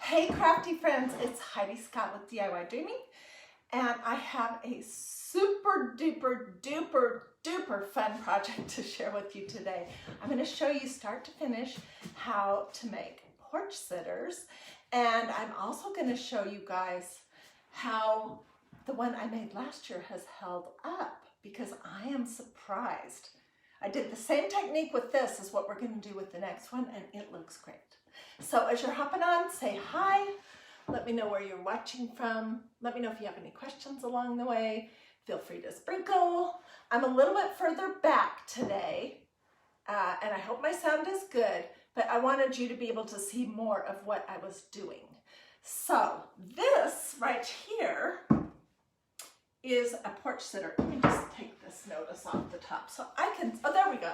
Hey crafty friends, it's Hiedi Scott with DiyDreaming, and I have a super duper fun project to share with you today. I'm going to show you start to finish how to make porch sitters, and I'm also going to show you guys how the one I made last year has held up, because I am surprised. I did the same technique with this as what we're going to do with the next one, and it looks great. So as you're hopping on, say hi. Let me know where you're watching from. Let me know if you have any questions along the way. Feel free to sprinkle. I'm a little bit further back today, and I hope my sound is good, but I wanted you to be able to see more of what I was doing. So this right here is a porch sitter. Let me just take this notice off the top so I can, oh, there we go.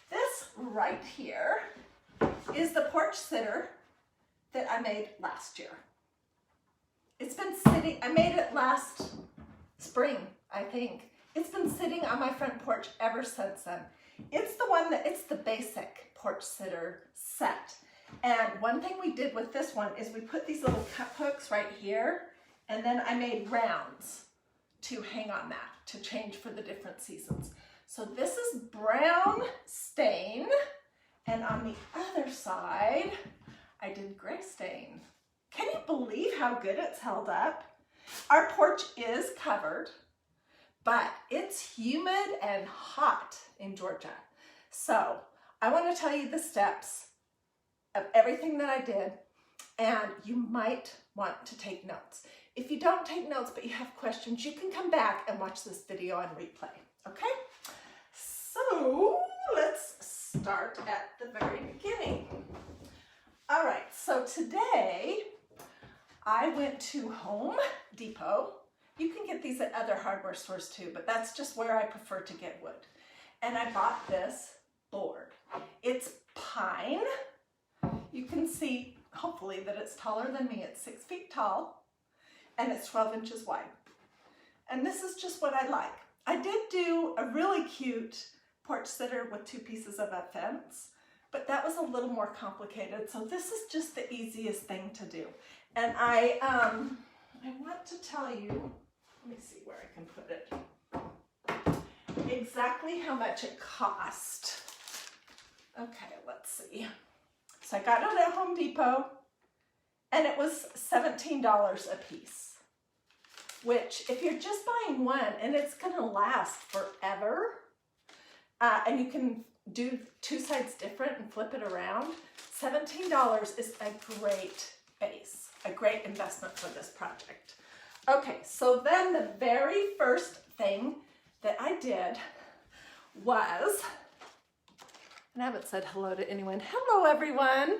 This right here is the porch sitter that I made last year. It's been sitting, I made it last spring, I think. It's been sitting on my front porch ever since then. It's the one that, it's the basic porch sitter set. And one thing we did with this one is we put these little cup hooks right here, and then I made rounds to hang on that, to change for the different seasons. So this is brown stain, and on the other side, I did gray stain. Can you believe how good it's held up? Our porch is covered, but it's humid and hot in Georgia. So I want to tell you the steps of everything that I did, and you might want to take notes. If you don't take notes but you have questions, you can come back and watch this video on replay, okay? So let's start at the very beginning. All right, so today I went to Home Depot. You can get these at other hardware stores too, but that's just where I prefer to get wood. And I bought this board. It's pine. You can see, hopefully, that it's taller than me. It's 6 feet tall, and it's 12 inches wide. And this is just what I like. I did do a really cute porch sitter with 2 pieces of a fence, but that was a little more complicated. So this is just the easiest thing to do. And I want to tell you, let me see where I can put it, exactly how much it cost. Okay, let's see. So I got it at Home Depot, and it was $17 a piece, which if you're just buying one and it's gonna last forever, and you can do 2 sides different and flip it around, $17 is a great base, a great investment for this project. Okay, so then the very first thing that I did was, and I haven't said hello to anyone. Hello, everyone.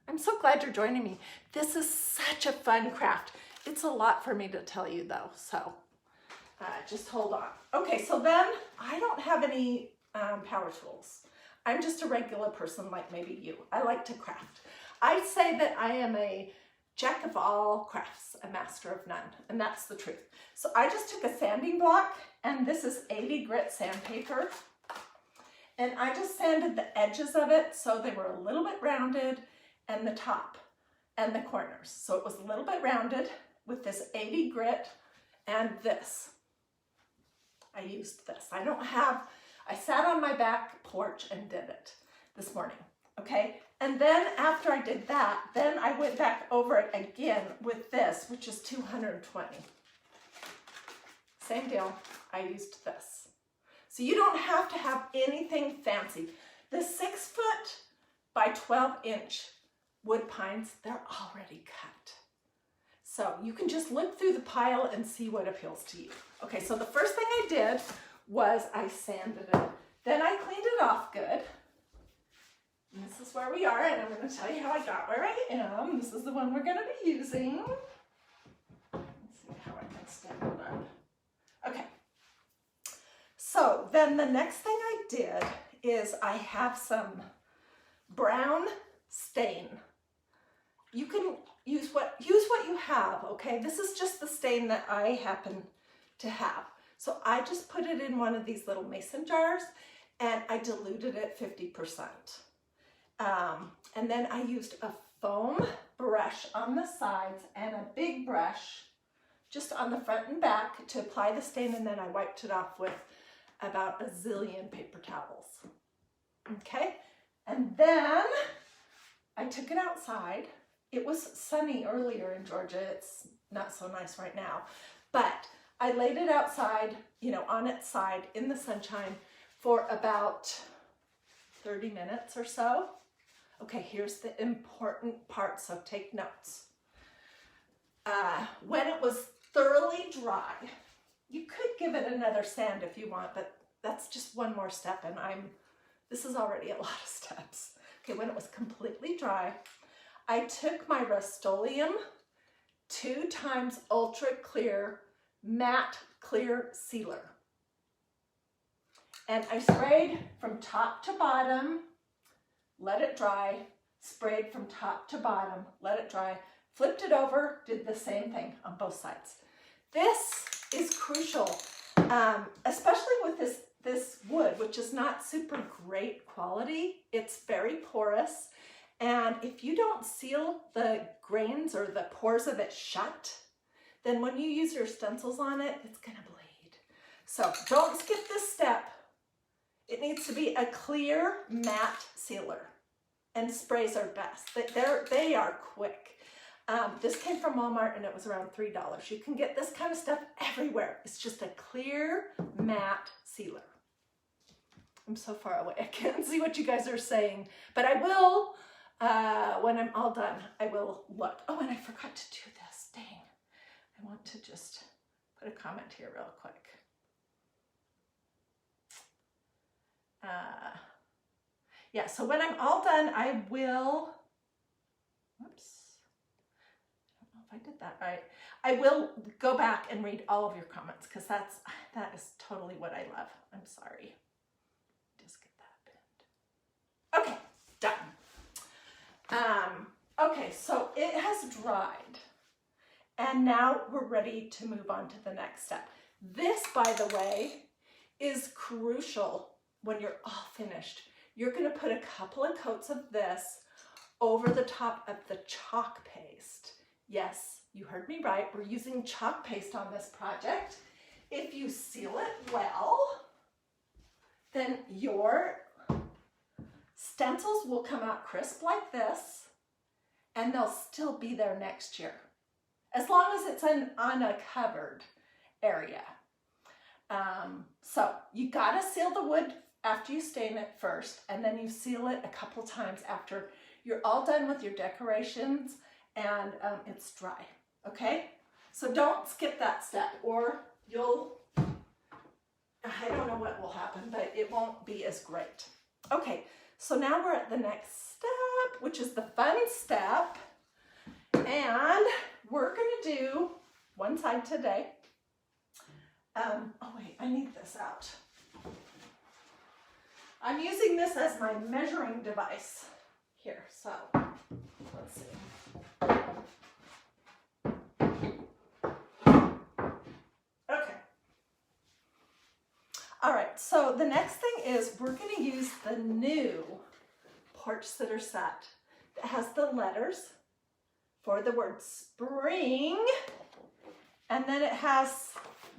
I'm so glad you're joining me. This is such a fun craft. It's a lot for me to tell you though, so just hold on. Okay, so then I don't have any power tools. I'm just a regular person like maybe you. I like to craft. I'd say that I am a jack of all crafts, a master of none, and that's the truth. So I just took a sanding block, and this is 80 grit sandpaper, and I just sanded the edges of it so they were a little bit rounded, and the top and the corners. So it was a little bit rounded with this 80 grit and this. I used this. I sat on my back porch and did it this morning, okay? And then after I did that, then I went back over it again with this, which is 220. Same deal, I used this. So you don't have to have anything fancy. The 6 foot by 12 inch wood pines, they're already cut. So you can just look through the pile and see what appeals to you. Okay, so the first thing I did was I sanded it. Then I cleaned it off good. And this is where we are, and I'm going to tell you how I got where I am. This is the one we're going to be using. Let's see how I can stand it up. Okay. So then the next thing I did is I have some brown stain. You can use what you have, okay? This is just the stain that I happen to have. So I just put it in one of these little mason jars, and I diluted it 50%. And then I used a foam brush on the sides and a big brush just on the front and back to apply the stain, and then I wiped it off with about a zillion paper towels. Okay, and then I took it outside. It was sunny earlier in Georgia. It's not so nice right now, but I laid it outside, you know, on its side in the sunshine for about 30 minutes or so. Okay, here's the important part, so take notes. When it was thoroughly dry, you could give it another sand if you want, but that's just one more step, and this is already a lot of steps. Okay, when it was completely dry, I took my Rust-Oleum 2x Ultra Clear Matte Clear Sealer, and I sprayed from top to bottom, let it dry, sprayed from top to bottom, let it dry, flipped it over, did the same thing on both sides. This is crucial, especially with this wood, which is not super great quality. It's very porous, and if you don't seal the grains or the pores of it shut, then when you use your stencils on it, it's gonna bleed. So don't skip this step. It needs to be a clear matte sealer, and sprays are best. They are quick. This came from Walmart and it was around $3. You can get this kind of stuff everywhere. It's just a clear matte sealer. I'm so far away, I can't see what you guys are saying, but I will, when I'm all done, I will look. Oh, and I forgot to do this, dang. I want to just put a comment here real quick. Yeah, so when I'm all done, I will, whoops, I don't know if I did that right. I will go back and read all of your comments, because that is totally what I love. I'm sorry. Just get that pinned. Okay, done. Okay, so it has dried, and now we're ready to move on to the next step. This, by the way, is crucial when you're all finished. You're going to put a couple of coats of this over the top of the chalk paste. Yes, you heard me right. We're using chalk paste on this project. If you seal it well, then your stencils will come out crisp like this, and they'll still be there next year, as long as it's on a covered area. So you gotta seal the wood after you stain it first, and then you seal it a couple times after you're all done with your decorations and it's dry, okay? So don't skip that step, or I don't know what will happen, but it won't be as great. Okay, so now we're at the next step, which is the fun step, and we're gonna do one side today. Oh wait, I need this out. I'm using this as my measuring device here, so let's see. Okay. All right, so the next thing is we're going to use the new Porch Sitter set that has the letters for the word spring, and then it has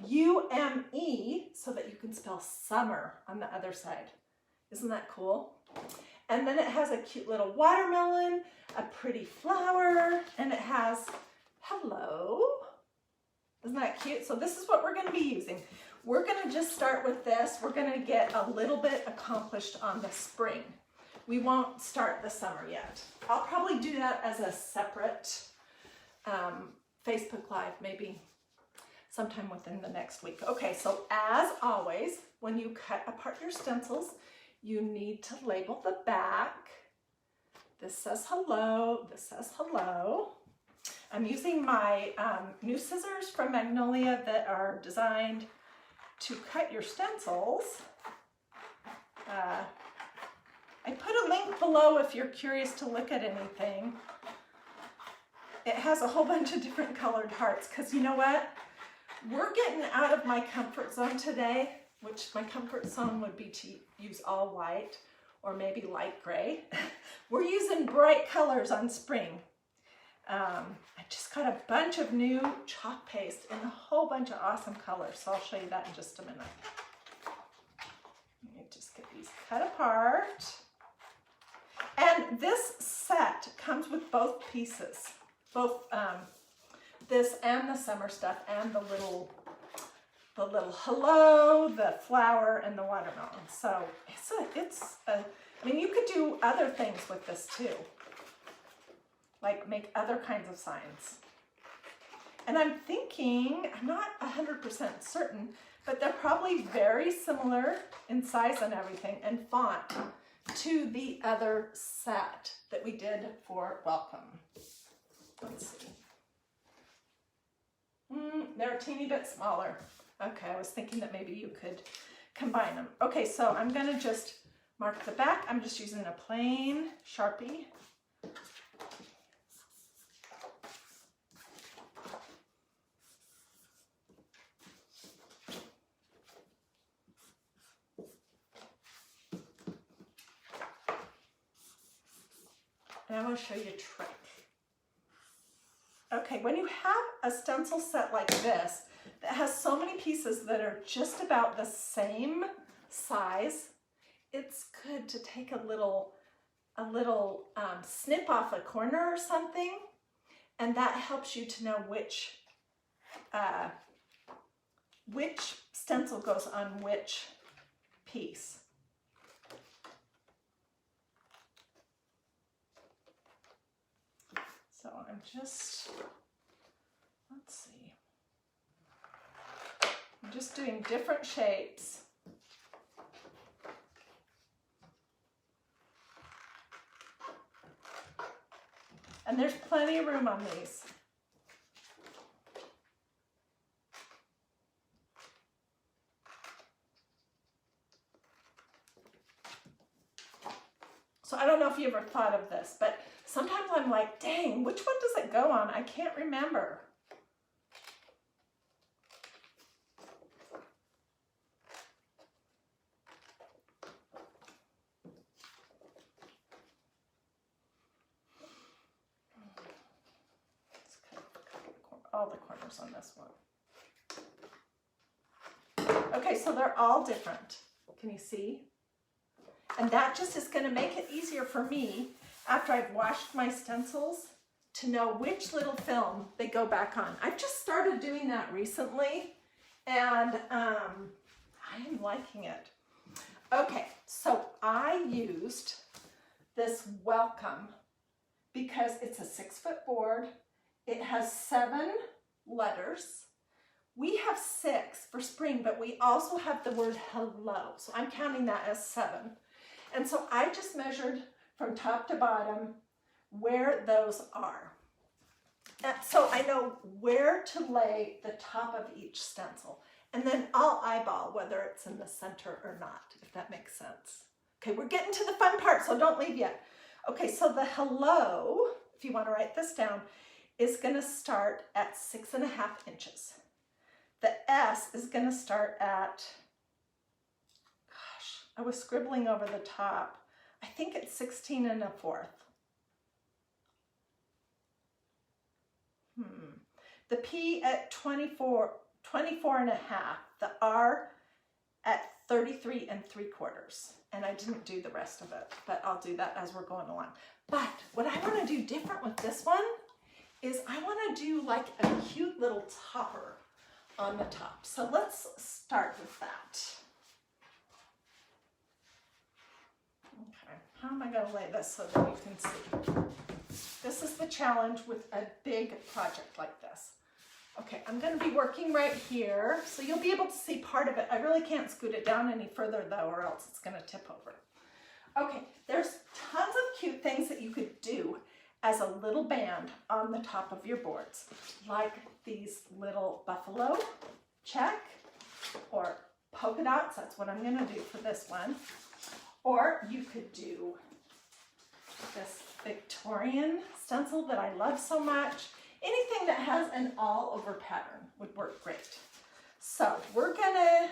U-M-E so that you can spell summer on the other side. Isn't that cool? And then it has a cute little watermelon, a pretty flower, and it has hello. Isn't that cute? So this is what we're going to be using. We're going to just start with this. We're going to get a little bit accomplished on the spring. We won't start the summer yet. I'll probably do that as a separate Facebook Live, maybe sometime within the next week. Okay, so as always, when you cut apart your stencils, you need to label the back. This says hello, this says hello. I'm using my new scissors from Magnolia that are designed to cut your stencils. I put a link below if you're curious to look at anything. It has a whole bunch of different colored hearts, because you know what? We're getting out of my comfort zone today, which my comfort zone would be to use all white or maybe light gray. We're using bright colors on spring. I just got a bunch of new chalk paste in a whole bunch of awesome colors, so I'll show you that in just a minute. Let me just get these cut apart. And this set comes with both pieces, both this and the summer stuff, and the little hello, the flower, and the watermelon. So I mean, you could do other things with this too, like make other kinds of signs. And I'm thinking, I'm not 100% certain, but they're probably very similar in size and everything and font to the other set that we did for welcome. Let's see. They're a teeny bit smaller. Okay, I was thinking that maybe you could combine them. Okay, so I'm gonna just mark the back. I'm just using a plain Sharpie. And I want to show you a trick. Okay, when you have a stencil set like this that has so many pieces that are just about the same size, it's good to take a little snip off a corner or something, and that helps you to know which stencil goes on which piece. So I'm just, let's see, I'm just doing different shapes. And there's plenty of room on these. So I don't know if you ever thought of this, but sometimes I'm like, dang, which one does it go on? I can't remember. Let's cut all the corners on this one. Okay, so they're all different. Can you see? And that just is going to make it easier for me after I've washed my stencils to know which little film they go back on. I've just started doing that recently, and I am liking it. Okay, so I used this welcome because it's a 6-foot board. It has 7 letters. We have 6 for spring, but we also have the word hello. So I'm counting that as 7. And so I just measured from top to bottom where those are. And so I know where to lay the top of each stencil. And then I'll eyeball whether it's in the center or not, if that makes sense. Okay, we're getting to the fun part, so don't leave yet. Okay, so the hello, if you want to write this down, is going to start at 6.5 inches. The S is going to start at, gosh, I was scribbling over the top. I think it's 16 1/4. The P at 24 1/2. The R at 33 3/4. And I didn't do the rest of it, but I'll do that as we're going along. But what I want to do different with this one is I want to do like a cute little topper on the top. So let's start with that. Okay, how am I going to lay this so that you can see? This is the challenge with a big project like this. Okay, I'm going to be working right here, so you'll be able to see part of it. I really can't scoot it down any further though, or else it's going to tip over. Okay, there's tons of cute things that you could do as a little band on the top of your boards, like these little buffalo check or polka dots. That's what I'm going to do for this one. Or you could do this Victorian stencil that I love so much. Anything that has an all over pattern would work great. So we're gonna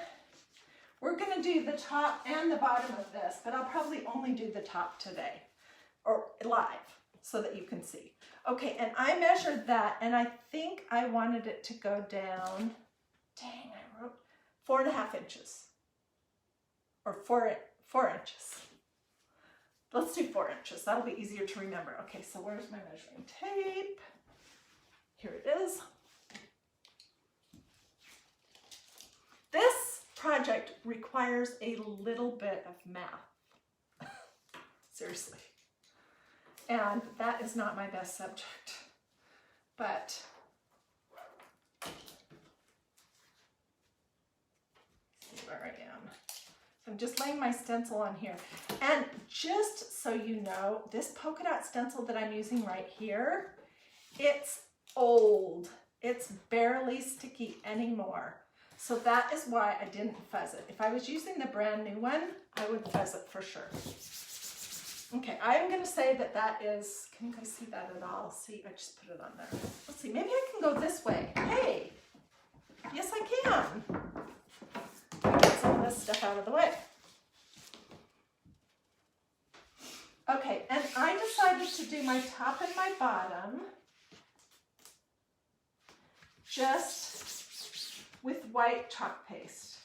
do the top and the bottom of this, but I'll probably only do the top today. or live so that you can see. Okay, and I measured that, and I think I wanted it to go down, dang, I wrote 4.5 inches, or 4 inches. Let's do 4 inches. That'll be easier to remember. Okay, so where's my measuring tape? Here it is. This project requires a little bit of math. Seriously. And that is not my best subject. But see where I am. So I'm just laying my stencil on here. And just so you know, this polka dot stencil that I'm using right here, it's old. It's barely sticky anymore. So that is why I didn't fuzz it. If I was using the brand new one, I would fuzz it for sure. Okay, I'm gonna say that that is, can you guys see that at all? See, I just put it on there. Let's see, maybe I can go this way. Hey, yes I can. Let me get some of this stuff out of the way. Okay, and I decided to do my top and my bottom just with white chalk paste.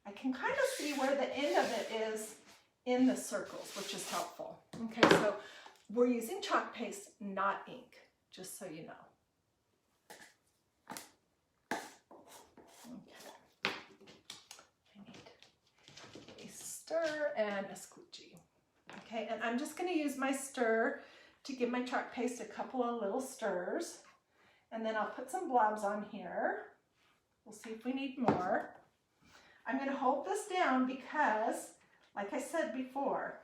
I can kind of see where the end of it is in the circles, which is helpful. Okay, so we're using chalk paste, not ink, just so you know. Okay. I need a stir and a squeegee. Okay, and I'm just going to use my stir to give my chalk paste a couple of little stirs. And then I'll put some blobs on here. We'll see if we need more. I'm going to hold this down because, like I said before,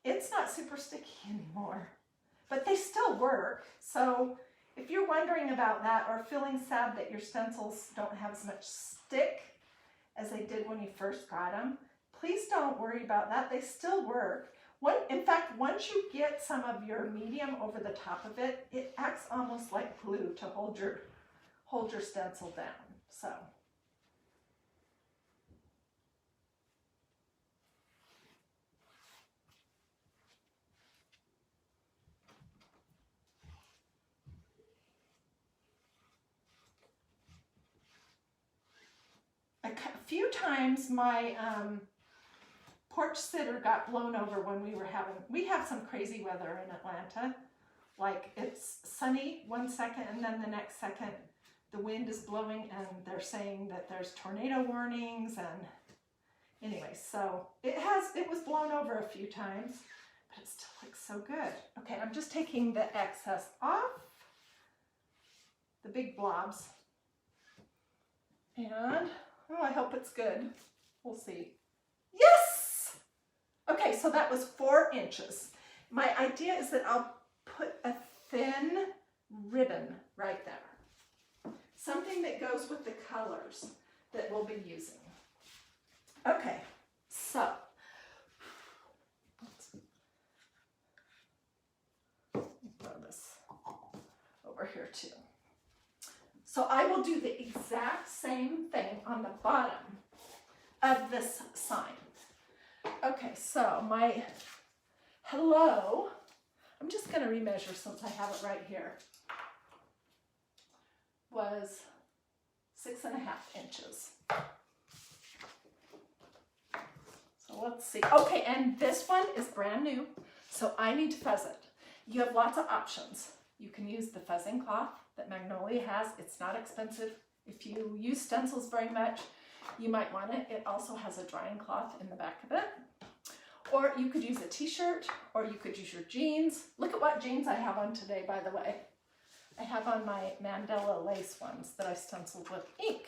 it's not super sticky anymore, but they still work. So if you're wondering about that or feeling sad that your stencils don't have as much stick as they did when you first got them, please don't worry about that. They still work. In fact, once you get some of your medium over the top of it, it acts almost like glue to hold your stencil down. So. A few times my porch sitter got blown over when we have some crazy weather in Atlanta. Like it's sunny one second and then the next second the wind is blowing and they're saying that there's tornado warnings, and anyway, so it was blown over a few times, but it still looks so good. Okay, I'm just taking the excess off, the big blobs, and oh, I hope it's good. We'll see. Yes! Okay, so that was 4 inches. My idea is that I'll put a thin ribbon right there. Something that goes with the colors that we'll be using. Okay, so let's throw this over here too. So I will do the exact same thing on the bottom of this sign. Okay, so my hello, I'm just going to remeasure since I have it right here, was 6.5 inches. So let's see. Okay, and this one is brand new, so I need to fuzz it. You have lots of options. You can use the fuzzing cloth that Magnolia has. It's not expensive. If you use stencils very much, you might want it. It also has a drying cloth in the back of it. Or you could use a t-shirt, or you could use your jeans. Look at what jeans I have on today, by the way. I have on my Mandela lace ones that I stenciled with ink.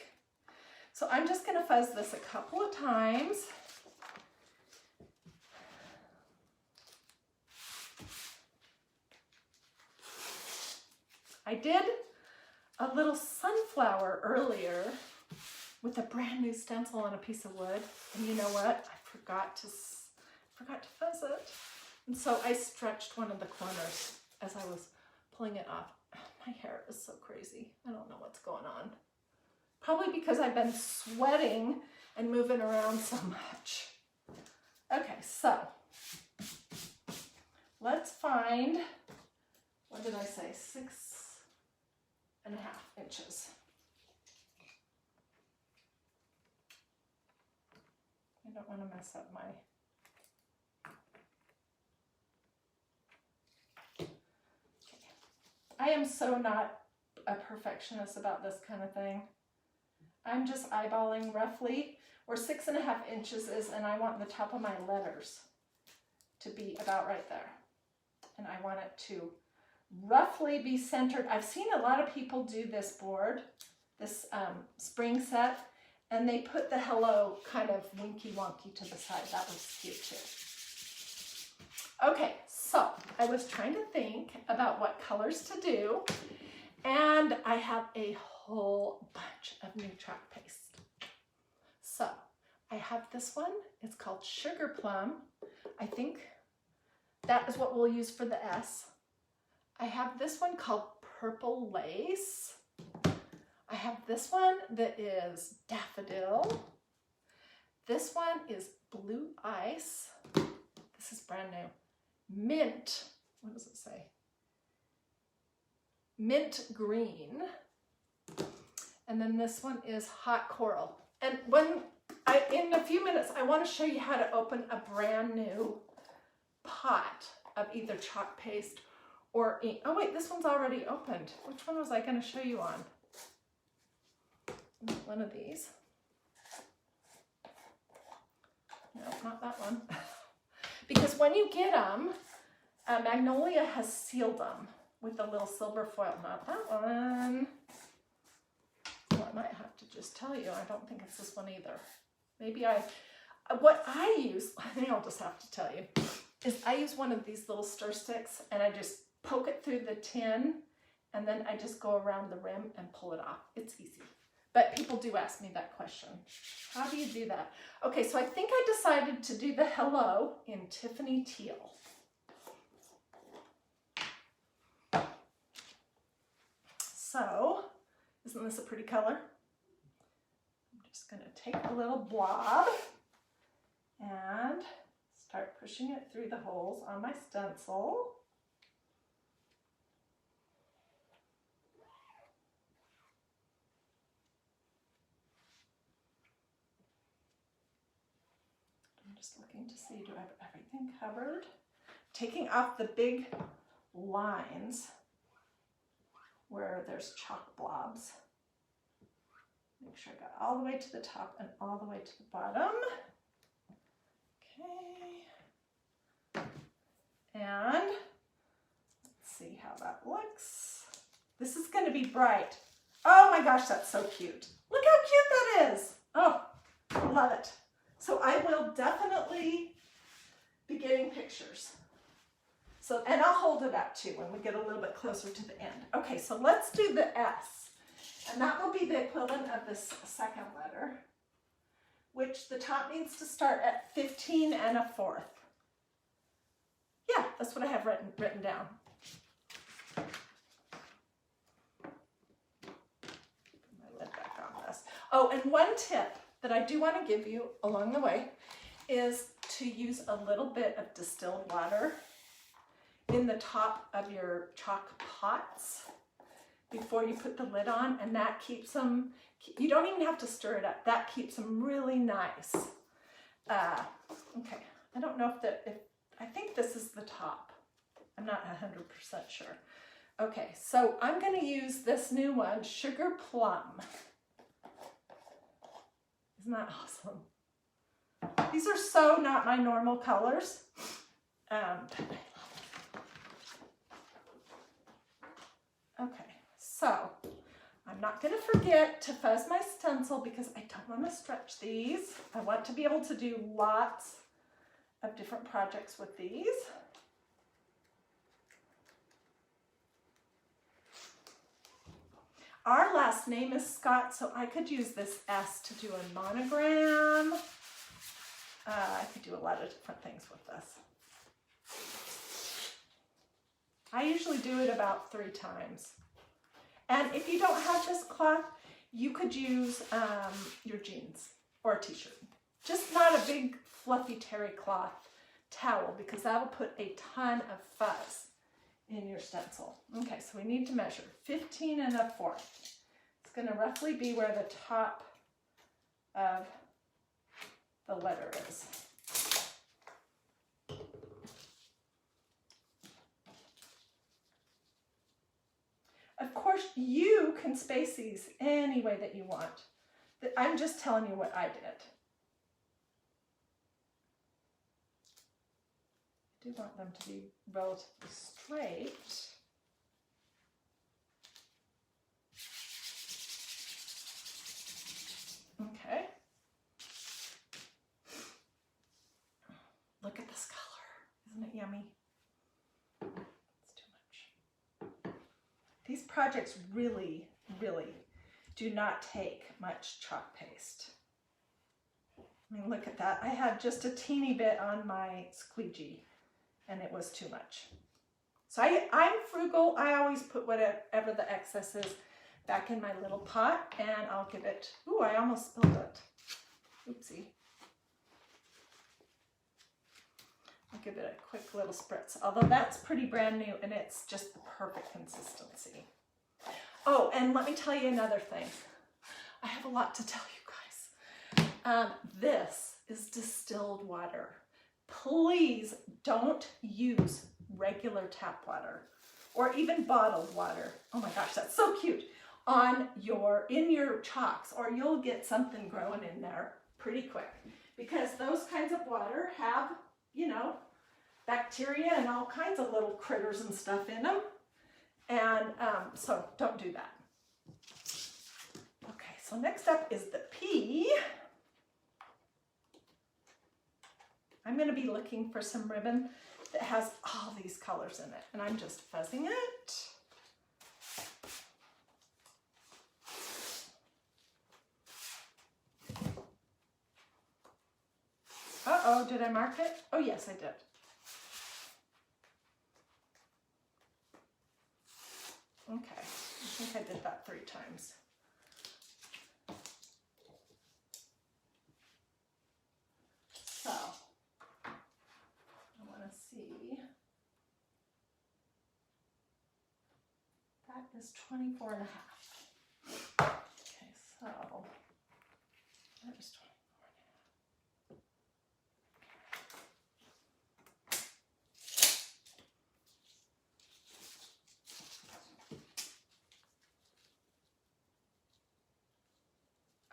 So I'm just going to fuzz this a couple of times. I did a little sunflower earlier with a brand new stencil on a piece of wood, and you know what? I forgot to fuzz it, and so I stretched one of the corners as I was pulling it off. My hair is so crazy. I don't know what's going on. Probably because I've been sweating and moving around so much. Okay, so let's find, what did I say, 6.5 inches. I don't want to mess up my, okay. I am so not a perfectionist about this kind of thing. I'm just eyeballing roughly where 6.5 inches is, and I want the top of my letters to be about right there. And I want it to roughly be centered. I've seen a lot of people do this board, this spring set, and they put the hello kind of winky wonky to the side. That was cute too. Okay, so I was trying to think about what colors to do, and I have a whole bunch of new chalk paste. So I have this one. It's called Sugar Plum. I think that is what we'll use for the S. I have this one called Purple Lace. I have this one that is Daffodil. This one is Blue Ice. This is brand new. Mint, what does it say? Mint Green. And then this one is Hot Coral. And in a few minutes, I want to show you how to open a brand new pot of either chalk paste or ink. Oh wait, this one's already opened. Which one was I going to show you on? One of these. No, not that one. Because when you get them, Magnolia has sealed them with a little silver foil. Not that one. Well, I might have to just tell you, I don't think it's this one either. Maybe what I use, I think I'll just have to tell you, is I use one of these little stir sticks and I just poke it through the tin and then I just go around the rim and pull it off. It's easy. But people do ask me that question. How do you do that? Okay, so I think I decided to do the hello in Tiffany Teal. So, isn't this a pretty color? I'm just going to take a little blob and start pushing it through the holes on my stencil. I'm just looking to see, do I have everything covered? Taking off the big lines where there's chalk blobs. Make sure I got all the way to the top and all the way to the bottom. Okay. And let's see how that looks. This is going to be bright. Oh my gosh, that's so cute. Look how cute that is. Oh, I love it. So I will definitely be getting pictures. So, and I'll hold it up too when we get a little bit closer to the end. Okay, so let's do the S. And that will be the equivalent of this second letter, which the top needs to start at 15 1/4. Yeah, that's what I have written down. Put my lid back on this. Oh, and one tip that I do want to give you along the way is to use a little bit of distilled water in the top of your chalk pots before you put the lid on, and that keeps them, you don't even have to stir it up, that keeps them really nice. Okay, I don't know I think this is the top. I'm not 100% sure. Okay, so I'm going to use this new one, Sugar Plum. Isn't that awesome? These are so not my normal colors. Okay, so I'm not going to forget to fuzz my stencil because I don't want to stretch these. I want to be able to do lots of different projects with these. Our last name is Scott, so I could use this S to do a monogram. I could do a lot of different things with this. I usually do it about 3 times. And if you don't have this cloth, you could use your jeans or a t-shirt. Just not a big fluffy terry cloth towel because that'll put a ton of fuzz in your stencil. Okay, so we need to measure 15 1/4. It's going to roughly be where the top of the letter is. Of course, you can space these any way that you want. I'm just telling you what I did. I do want them to be relatively straight. Okay. Look at this color. Isn't it yummy? It's too much. These projects really, really do not take much chalk paste. I mean, look at that. I had just a teeny bit on my squeegee and it was too much. So I'm frugal. I always put whatever the excess is back in my little pot and I'll give it, ooh, I almost spilled it. Oopsie. I'll give it a quick little spritz, although that's pretty brand new and it's just the perfect consistency. Oh, and let me tell you another thing. I have a lot to tell you guys. This is distilled water. Please don't use regular tap water or even bottled water. Oh my gosh, that's so cute. In your chalks, or you'll get something growing in there pretty quick because those kinds of water have, you know, bacteria and all kinds of little critters and stuff in them. And so don't do that. Okay, so next up is the P. I'm going to be looking for some ribbon that has all these colors in it, and I'm just fuzzing it. Uh-oh, did I mark it? Oh, yes, I did. Okay, I think I did that 3 times. So, I want to see. That is 24 1/2. Okay, so that is 24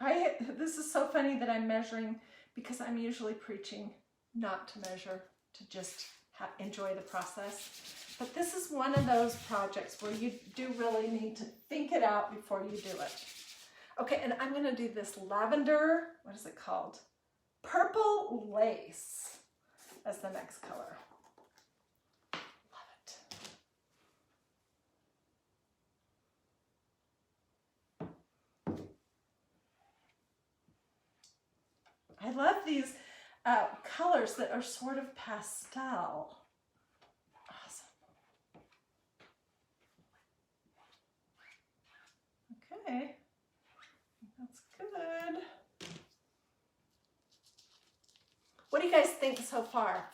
1/2. This is so funny that I'm measuring because I'm usually preaching not to measure, to just enjoy the process. But this is one of those projects where you do really need to think it out before you do it. Okay, and I'm going to do this lavender, what is it called? Purple lace as the next color. Love it. I love these colors that are sort of pastel. Awesome. Okay, that's good. What do you guys think so far?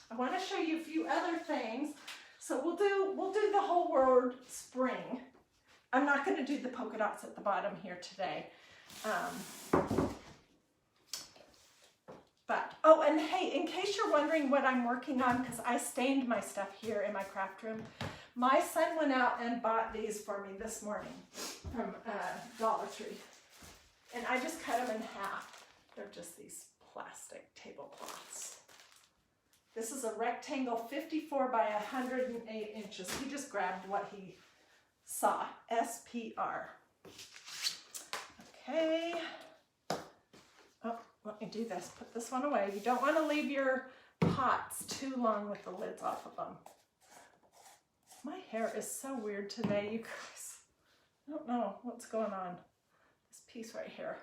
I want to show you a few other things. So we'll do the whole word spring. I'm not going to do the polka dots at the bottom here today. But, oh, and hey, in case you're wondering what I'm working on, because I stained my stuff here in my craft room, my son went out and bought these for me this morning from Dollar Tree. And I just cut them in half. They're just these plastic tablecloths. This is a rectangle 54 by 108 inches. He just grabbed what he saw, SPR. Okay. Oh, let me do this. Put this one away. You don't want to leave your pots too long with the lids off of them. My hair is so weird today, you guys. I don't know what's going on. This piece right here.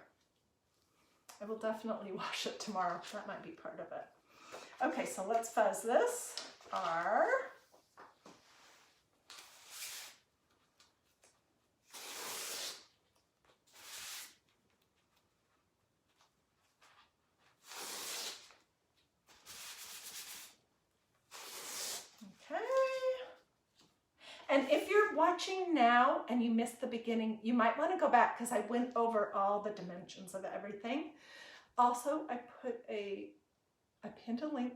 I will definitely wash it tomorrow. That might be part of it. Okay, so let's fuzz this. R. And if you're watching now and you missed the beginning, you might want to go back because I went over all the dimensions of everything. Also, I pinned a link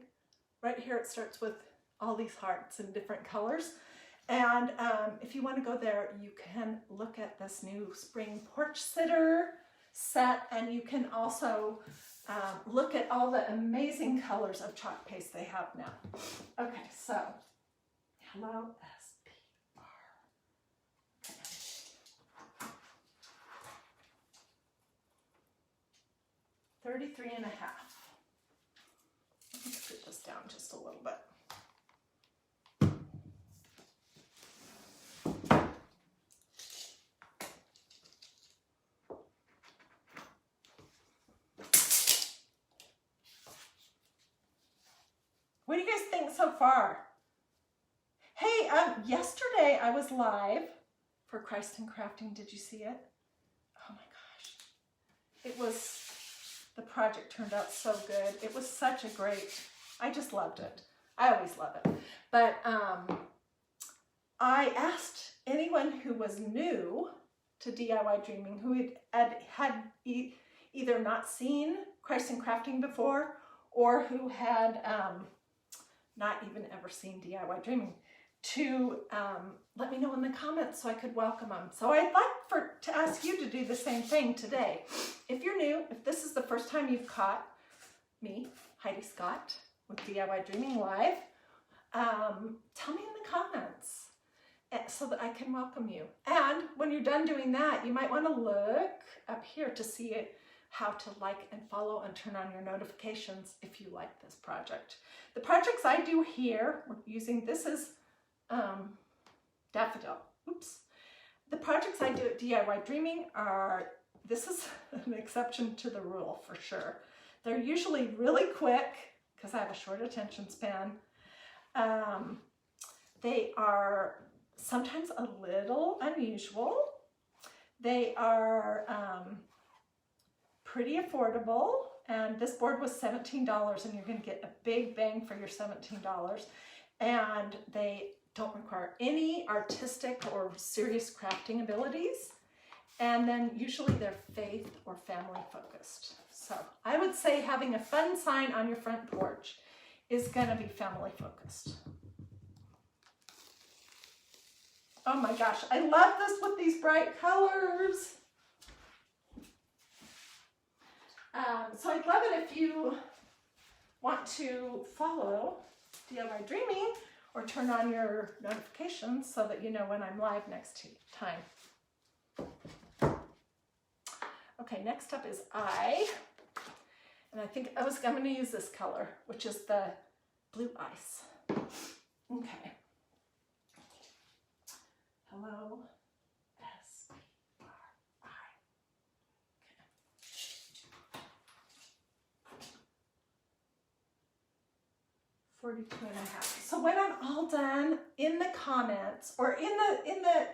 right here. It starts with all these hearts in different colors. And if you want to go there, you can look at this new spring porch sitter set, and you can also look at all the amazing colors of chalk paste they have now. Okay, so hello SPR. Okay. 33 and a half. Let's put this down just a little bit. What do you guys think so far? Hey, yesterday I was live for Christ and Crafting. Did you see it? Oh my gosh. The project turned out so good. It was such a I just loved it. I always love it. But I asked anyone who was new to DIY Dreaming, who had either not seen Christ and Crafting before, or who had not even ever seen DIY Dreaming, to let me know in the comments so I could welcome them. So I'd like to ask you to do the same thing today. If you're new, if this is the first time you've caught me, Hiedi Scott, with DIY Dreaming Live, tell me in the comments so that I can welcome you. And when you're done doing that, you might want to look up here to see how to like and follow and turn on your notifications if you like this project. The projects I do here, we're using, this is daffodil. Oops. The projects I do at DIY Dreaming this is an exception to the rule for sure. They're usually really quick because I have a short attention span. They are sometimes a little unusual. They are pretty affordable, and this board was $17, and you're going to get a big bang for your $17. And they don't require any artistic or serious crafting abilities, and then usually they're faith or family focused. So I would say having a fun sign on your front porch is going to be family focused. Oh my gosh, I love this with these bright colors. So I'd love it if you want to follow DIY Dreaming or turn on your notifications so that you know when I'm live next time. Okay, next up is and I think I'm going to use this color, which is the blue ice. Okay. Hello, SPRI. Okay. 42 and a half. So when I'm all done, in the comments, or in the,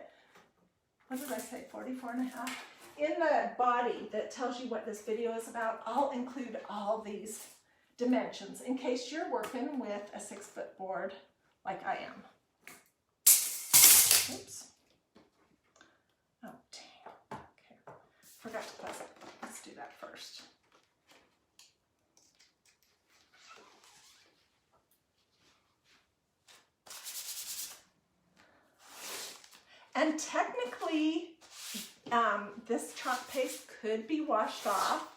what did I say, 44 and a half? In the body that tells you what this video is about, I'll include all these dimensions in case you're working with a 6-foot board like I am. Oops. Oh, damn. Okay. Forgot to close it. Let's do that first. And technically, this chalk paste could be washed off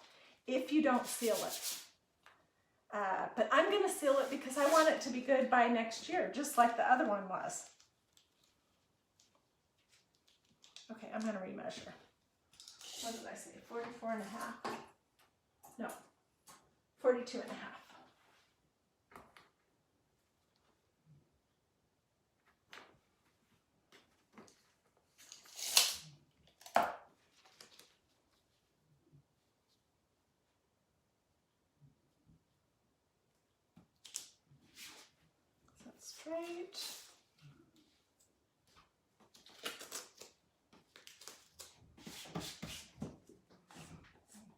if you don't seal it. But I'm going to seal it because I want it to be good by next year, just like the other one was. Okay, I'm going to remeasure. What did I say? 44 and a half? No, 42 and a half. Straight.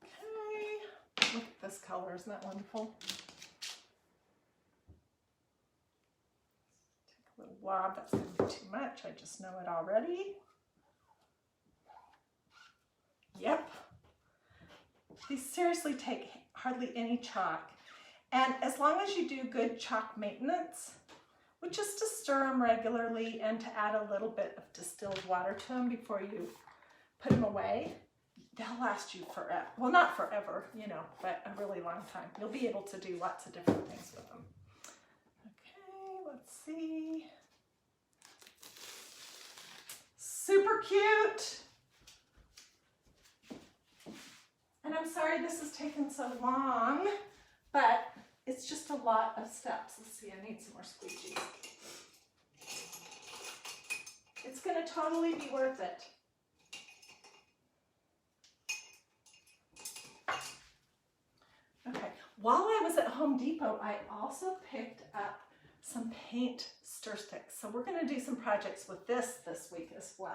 Okay. Look at this color, isn't that wonderful? Take a wob. That's going to be too much. I just know it already. Yep. These seriously take hardly any chalk. And as long as you do good chalk maintenance, which is to stir them regularly and to add a little bit of distilled water to them before you put them away, they'll last you forever. Well, not forever, you know, but a really long time. You'll be able to do lots of different things with them. Okay, let's see. Super cute. And I'm sorry this has taken so long, but it's just a lot of steps. Let's see, I need some more squeegees. It's going to totally be worth it. Okay, while I was at Home Depot, I also picked up some paint stir sticks. So we're going to do some projects with this week as well.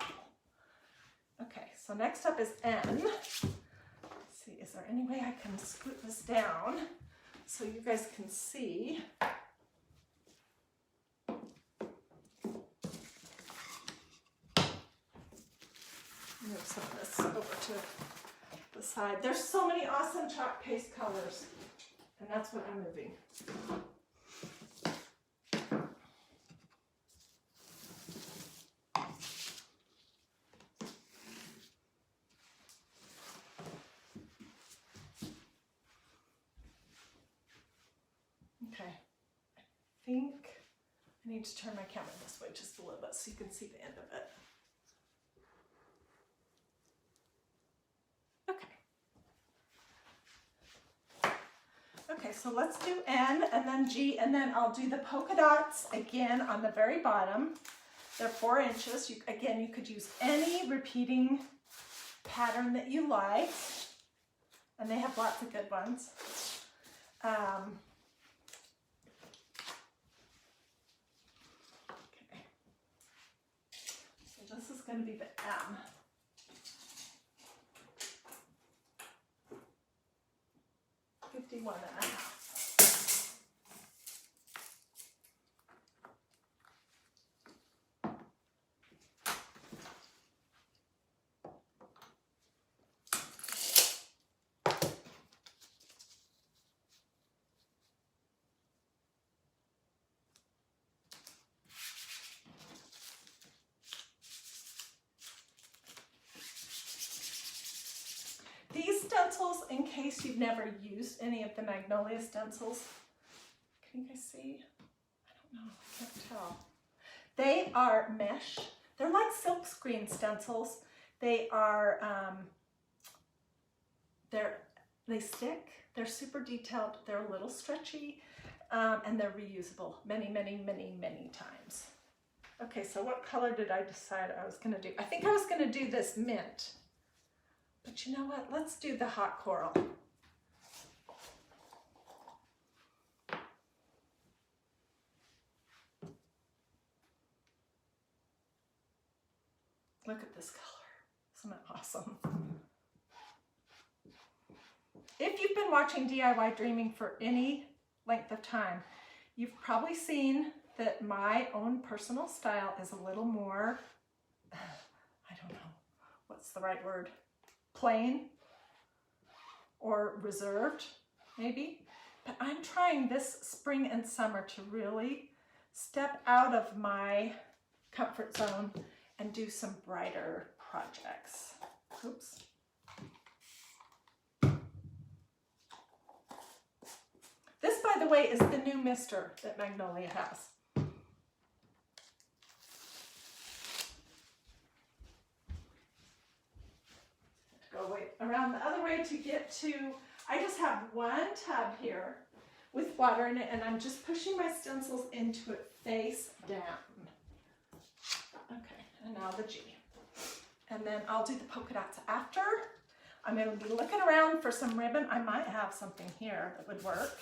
Okay, so next up is N. Let's see, is there any way I can scoot this down so you guys can see? Move some of this over to the side. There's so many awesome chalk paste colors, and that's what I'm moving. Okay, I think I need to turn my camera this way just a little bit so you can see the end of it. Okay, so let's do N and then G, and then I'll do the polka dots again on the very bottom. They're 4 inches. Again, you could use any repeating pattern that you like, and they have lots of good ones. Okay, so this is going to be the M. $51.5. These stencils, in case you've never used any of the Magnolia stencils, can you guys see? I don't know, I can't tell. They are mesh. They're like silk screen stencils. They are, they stick. They're super detailed. They're a little stretchy, and they're reusable many, many, many, many times. Okay, so what color did I decide I was going to do? I think I was going to do this mint. But you know what? Let's do the hot coral. Look at this color. Isn't it awesome? If you've been watching DIY Dreaming for any length of time, you've probably seen that my own personal style is a little more, I don't know, what's the right word? Plain or reserved, maybe. But I'm trying this spring and summer to really step out of my comfort zone and do some brighter projects. Oops. This, by the way, is the new mister that Magnolia has. Go around the other way to get to, I just have one tub here with water in it, and I'm just pushing my stencils into it face down. Okay, and now the G. And then I'll do the polka dots after. I'm going to be looking around for some ribbon. I might have something here that would work.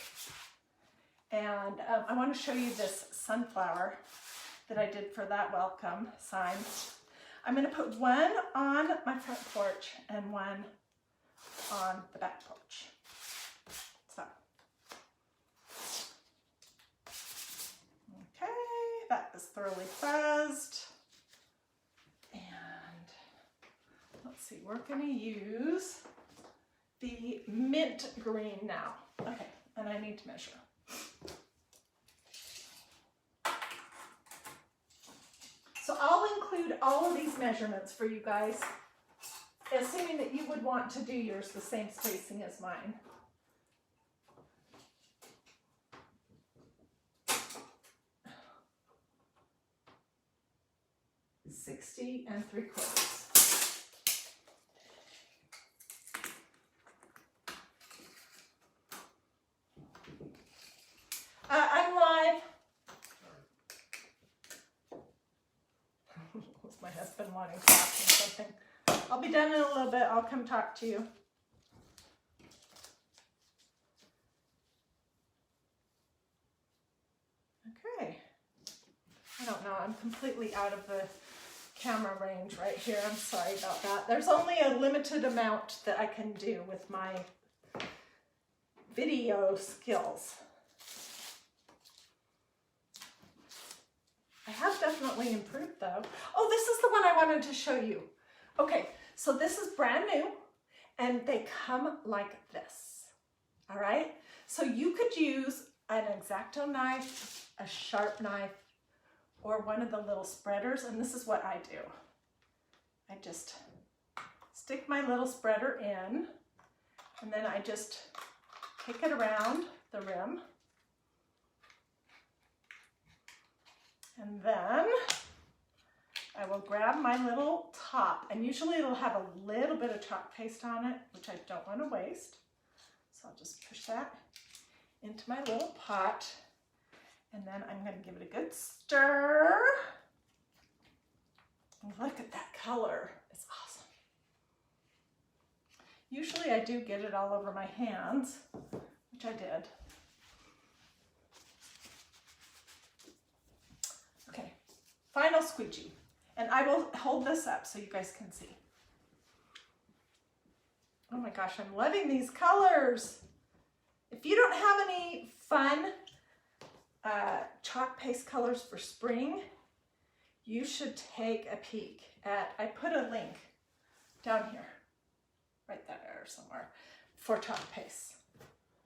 And I want to show you this sunflower that I did for that welcome sign. I'm going to put one on my front porch and one on the back porch. So, okay, that is 3. thoroughly fuzzed. And let's see, we're going to use the mint green now. Okay, and I need to measure. So I'll include all of these measurements for you guys, assuming that you would want to do yours the same spacing as mine. 60 3/4. I'm live. Was my husband wanting to ask me something? I'll be done in a little bit. I'll come talk to you. Okay. I don't know. I'm completely out of the camera range right here. I'm sorry about that. There's only a limited amount that I can do with my video skills. I have definitely improved though. Oh, this is the one I wanted to show you. Okay, so this is brand new and they come like this. All right, so you could use an X-Acto knife, a sharp knife, or one of the little spreaders, and this is what I do. I just stick my little spreader in, and then I just kick it around the rim. And then I will grab my little top, and usually it'll have a little bit of chalk paste on it, which I don't want to waste. So I'll just push that into my little pot. And then I'm going to give it a good stir. And look at that color. It's awesome. Usually I do get it all over my hands, which I did. Okay, final squeegee. And I will hold this up so you guys can see. Oh my gosh, I'm loving these colors. If you don't have any fun chalk paste colors for spring, you should take a peek at, I put a link down here, right there somewhere, for chalk paste.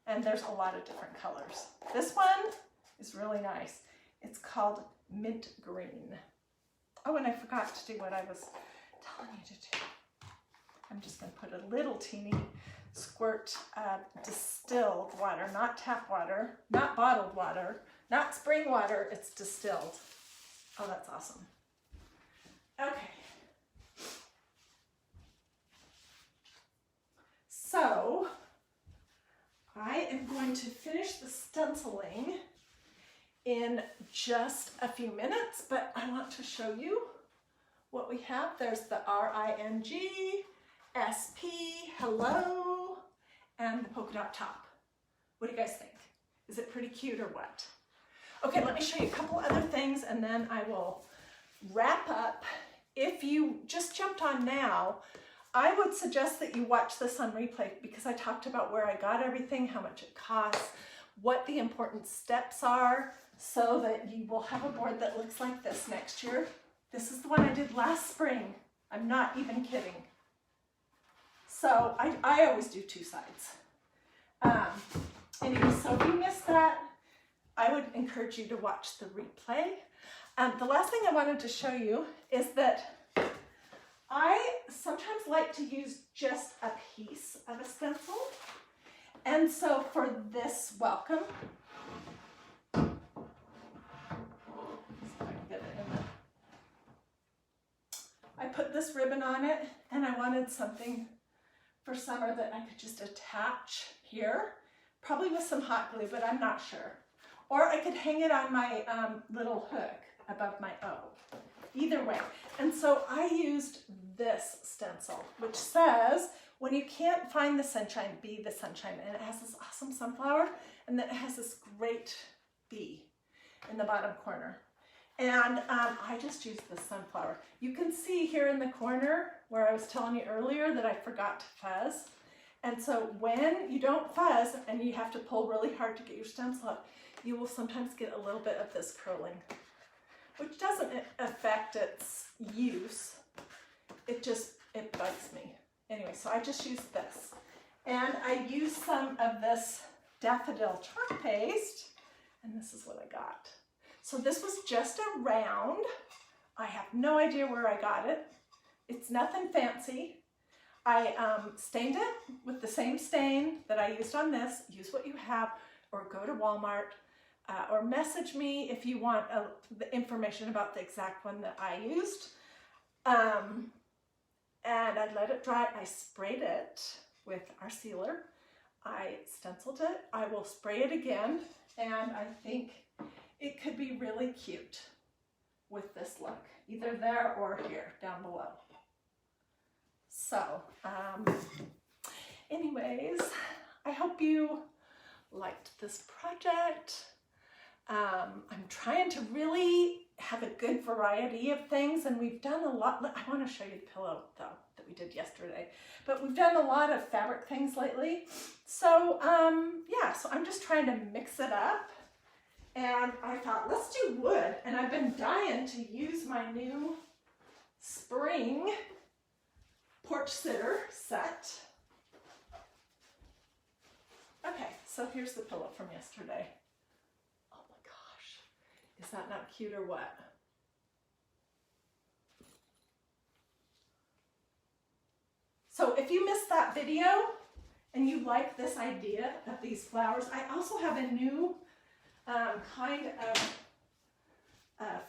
And there's a lot of different colors. This one is really nice. It's called mint green. Oh, and I forgot to do what I was telling you to do. I'm just going to put a little teeny squirt of distilled water, not tap water, not bottled water, not spring water, it's distilled. Oh, that's awesome. Okay. So, I am going to finish the stenciling in just a few minutes, but I want to show you what we have. There's the RING, SP, hello, and the polka dot top. What do you guys think? Is it pretty cute or what? Okay, let me show you a couple other things and then I will wrap up. If you just jumped on now, I would suggest that you watch this on replay because I talked about where I got everything, how much it costs, what the important steps are, so that you will have a board that looks like this next year. This is the one I did last spring. I'm not even kidding. So I always do two sides. Anyway, so if you missed that, I would encourage you to watch the replay. The last thing I wanted to show you is that I sometimes like to use just a piece of a stencil. And so for this welcome, see if I can get it in there. I put this ribbon on it and I wanted something for summer that I could just attach here, probably with some hot glue, but I'm not sure. Or I could hang it on my little hook above my O. Either way. And so I used this stencil, which says, when you can't find the sunshine, be the sunshine. And it has this awesome sunflower, and then it has this great bee in the bottom corner. And I just used the sunflower. You can see here in the corner where I was telling you earlier that I forgot to fuzz. And so when you don't fuzz and you have to pull really hard to get your stencil up, you will sometimes get a little bit of this curling. which doesn't affect its use. It bugs me. Anyway, so I just used this. And I used some of this daffodil chalk paste, and this is what I got. So this was just a round. I have no idea where I got it. It's nothing fancy. I stained it with the same stain that I used on this. Use what you have, or go to Walmart, or message me if you want the information about the exact one that I used. And I let it dry. I sprayed it with our sealer. I stenciled it. I will spray it again, and I think it could be really cute with this look, either there or here down below. So, anyways, I hope you liked this project. I'm trying to really have a good variety of things, and we've done a lot. I want to show you the pillow though that we did yesterday, but we've done a lot of fabric things lately. So yeah, so I'm just trying to mix it up, and I thought let's do wood, and I've been dying to use my new spring porch sitter set. Okay, so here's the pillow from yesterday. Is that not cute or what? So if you missed that video and you like this idea of these flowers, I also have a new kind of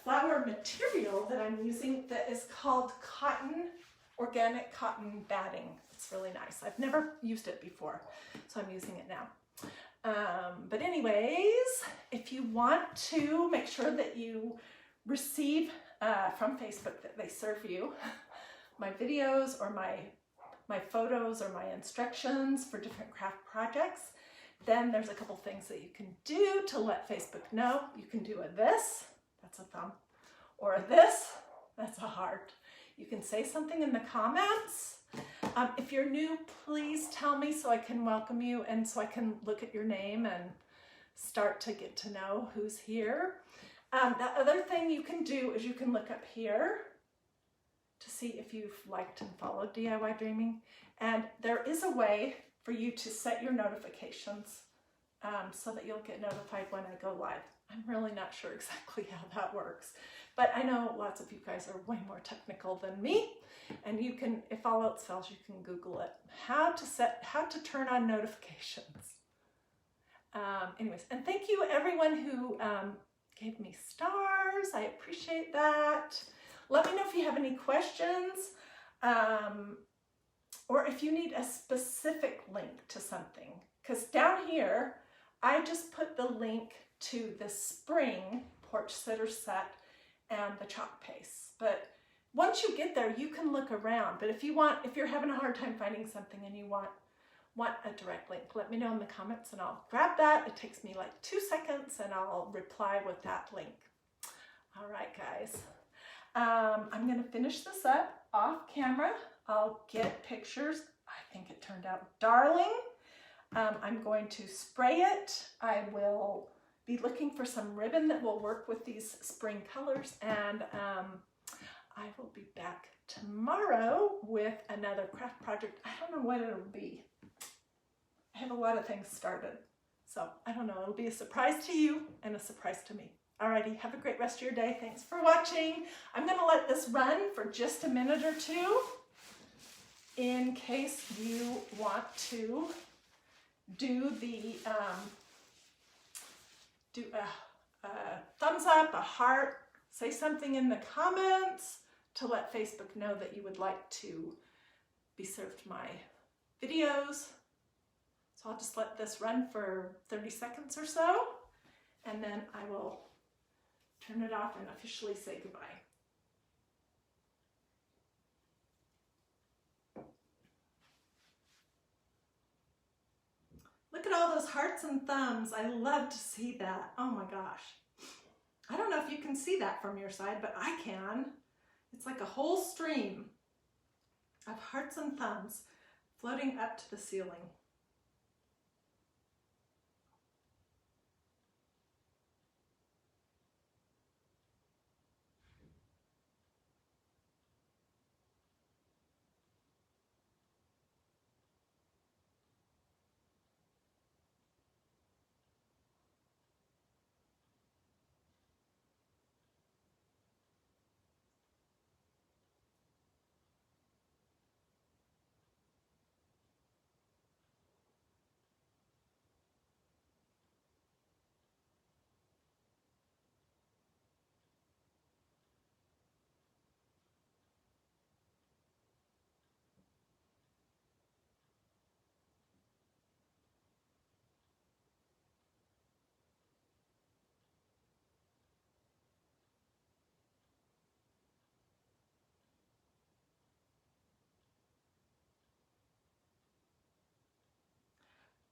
flower material that I'm using that is called organic cotton batting. It's really nice. I've never used it before, so I'm using it now. But anyways, if you want to make sure that you receive from Facebook that they serve you my videos or my photos or my instructions for different craft projects, then there's a couple things that you can do to let Facebook know. You can do a this, that's a thumb, or a this, that's a heart. You can say something in the comments. If you're new, please tell me so I can welcome you and so I can look at your name and start to get to know who's here. The other thing you can do is you can look up here to see if you've liked and followed DIY Dreaming. And there is a way for you to set your notifications so that you'll get notified when I go live. I'm really not sure exactly how that works, but I know lots of you guys are way more technical than me. And you can, if all else fails, you can Google it. How to turn on notifications. Anyways, and thank you everyone who gave me stars. I appreciate that. Let me know if you have any questions, or if you need a specific link to something. Because down here, I just put the link to the spring porch sitter set and the chalk paste. But once you get there, you can look around. But if you're having a hard time finding something and you want a direct link, let me know in the comments and I'll grab that. It takes me like 2 seconds and I'll reply with that link. All right, guys. I'm gonna finish this up off camera. I'll get pictures. I think it turned out darling. I'm going to spray it. I will be looking for some ribbon that will work with these spring colors, and I will be back tomorrow with another craft project. I don't know what it'll be. I have a lot of things started, so I don't know. It'll be a surprise to you and a surprise to me. Alrighty, have a great rest of your day. Thanks for watching. I'm gonna let this run for just a minute or two in case you want to do the thumbs up, a heart, say something in the comments to let Facebook know that you would like to be served my videos. So I'll just let this run for 30 seconds or so, and then I will turn it off and officially say goodbye. Look at all those hearts and thumbs. I love to see that. Oh my gosh. I don't know if you can see that from your side, but I can. It's like a whole stream of hearts and thumbs floating up to the ceiling.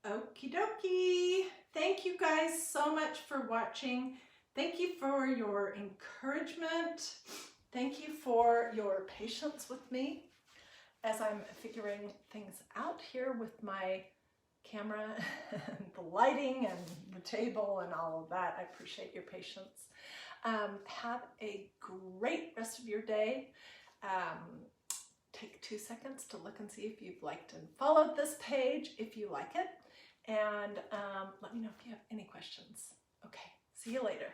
Okie dokie. Thank you guys so much for watching. Thank you for your encouragement. Thank you for your patience with me as I'm figuring things out here with my camera and the lighting and the table and all of that. I appreciate your patience. Have a great rest of your day. Take 2 seconds to look and see if you've liked and followed this page, if you like it. And let me know if you have any questions. Okay, see you later.